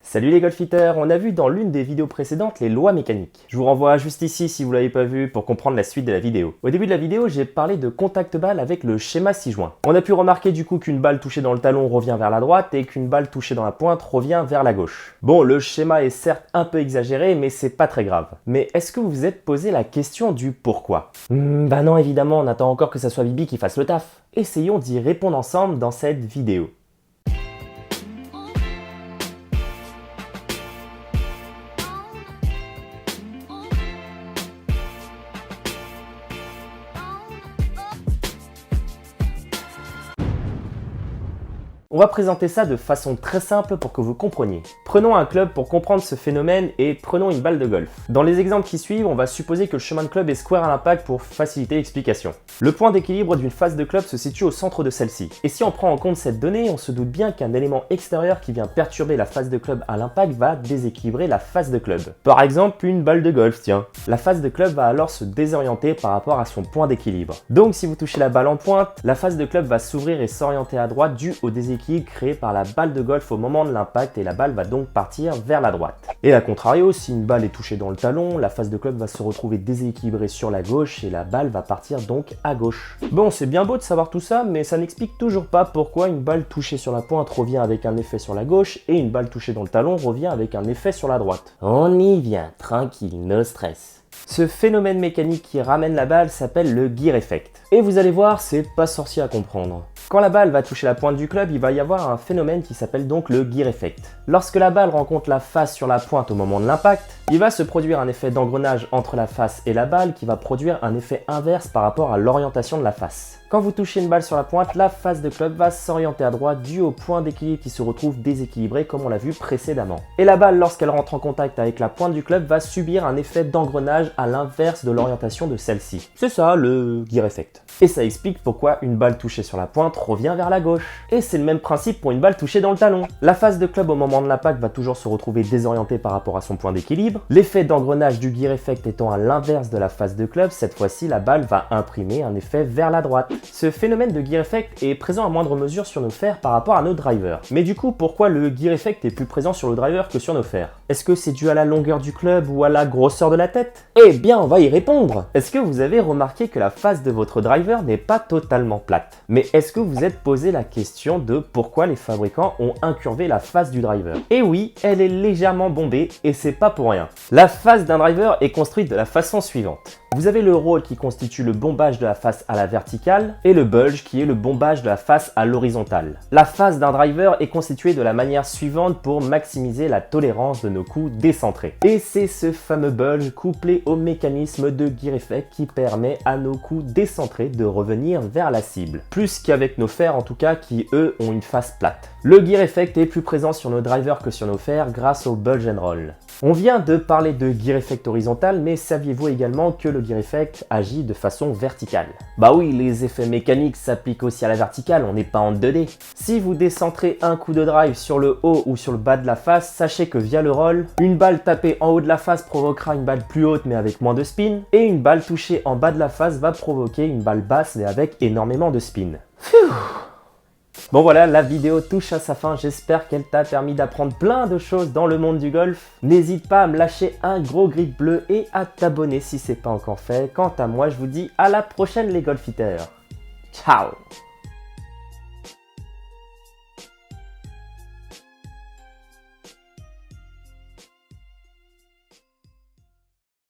Salut les golfiteurs, on a vu dans l'une des vidéos précédentes les lois mécaniques. Je vous renvoie juste ici si vous l'avez pas vu pour comprendre la suite de la vidéo. Au début de la vidéo, j'ai parlé de contact balle avec le schéma 6 joints. On a pu remarquer du coup qu'une balle touchée dans le talon revient vers la droite et qu'une balle touchée dans la pointe revient vers la gauche. Bon, le schéma est certes un peu exagéré, mais c'est pas très grave. Mais est-ce que vous vous êtes posé la question du pourquoi? Bah non, évidemment, on attend encore que ça soit Bibi qui fasse le taf. Essayons d'y répondre ensemble dans cette vidéo. On va présenter ça de façon très simple pour que vous compreniez. Prenons un club pour comprendre ce phénomène et prenons une balle de golf. Dans les exemples qui suivent, on va supposer que le chemin de club est square à l'impact pour faciliter l'explication. Le point d'équilibre d'une face de club se situe au centre de celle-ci. Et si on prend en compte cette donnée, on se doute bien qu'un élément extérieur qui vient perturber la face de club à l'impact va déséquilibrer la face de club. Par exemple, une balle de golf, tiens. La face de club va alors se désorienter par rapport à son point d'équilibre. Donc si vous touchez la balle en pointe, la face de club va s'ouvrir et s'orienter à droite dû au déséquilibre créé par la balle de golf au moment de l'impact et la balle va donc partir vers la droite. Et à contrario, si une balle est touchée dans le talon, la face de club va se retrouver déséquilibrée sur la gauche et la balle va partir donc à gauche. Bon, c'est bien beau de savoir tout ça, mais ça n'explique toujours pas pourquoi une balle touchée sur la pointe revient avec un effet sur la gauche et une balle touchée dans le talon revient avec un effet sur la droite. On y vient, tranquille, no stress. Ce phénomène mécanique qui ramène la balle s'appelle le gear effect. Et vous allez voir, c'est pas sorcier à comprendre. Quand la balle va toucher la pointe du club, il va y avoir un phénomène qui s'appelle donc le gear effect. Lorsque la balle rencontre la face sur la pointe au moment de l'impact, il va se produire un effet d'engrenage entre la face et la balle qui va produire un effet inverse par rapport à l'orientation de la face. Quand vous touchez une balle sur la pointe, la face de club va s'orienter à droite dû au point d'équilibre qui se retrouve déséquilibré comme on l'a vu précédemment. Et la balle, lorsqu'elle rentre en contact avec la pointe du club, va subir un effet d'engrenage à l'inverse de l'orientation de celle-ci. C'est ça le gear effect. Et ça explique pourquoi une balle touchée sur la pointe revient vers la gauche. Et c'est le même principe pour une balle touchée dans le talon. La face de club au moment de l'impact va toujours se retrouver désorientée par rapport à son point d'équilibre. L'effet d'engrenage du gear effect étant à l'inverse de la face de club, cette fois-ci la balle va imprimer un effet vers la droite. Ce phénomène de gear effect est présent à moindre mesure sur nos fers par rapport à nos drivers. Mais du coup, pourquoi le gear effect est plus présent sur le driver que sur nos fers? Est-ce que c'est dû à la longueur du club ou à la grosseur de la tête? Eh bien, on va y répondre! Est-ce que vous avez remarqué que la face de votre driver n'est pas totalement plate? Mais est-ce que vous êtes posé la question de pourquoi les fabricants ont incurvé la face du driver? Et oui, elle est légèrement bombée et c'est pas pour rien. La face d'un driver est construite de la façon suivante. Vous avez le roll qui constitue le bombage de la face à la verticale et le bulge qui est le bombage de la face à l'horizontale. La face d'un driver est constituée de la manière suivante pour maximiser la tolérance de nos coups décentrés. Et c'est ce fameux bulge couplé au mécanisme de gear effect qui permet à nos coups décentrés de revenir vers la cible. Plus qu'avec nos fers en tout cas qui eux ont une face plate. Le gear effect est plus présent sur nos drivers que sur nos fers grâce au bulge and roll. On vient de parler de gear effect horizontal, mais saviez-vous également que le gear effect agit de façon verticale? Bah oui, les effets mécaniques s'appliquent aussi à la verticale, on n'est pas en 2D. Si vous décentrez un coup de drive sur le haut ou sur le bas de la face, sachez que via le roll, une balle tapée en haut de la face provoquera une balle plus haute mais avec moins de spin, et une balle touchée en bas de la face va provoquer une balle basse mais avec énormément de spin. Phew. Bon voilà, la vidéo touche à sa fin, j'espère qu'elle t'a permis d'apprendre plein de choses dans le monde du golf. N'hésite pas à me lâcher un gros grip bleu et à t'abonner si c'est pas encore fait. Quant à moi, je vous dis à la prochaine les golfiteurs. Ciao!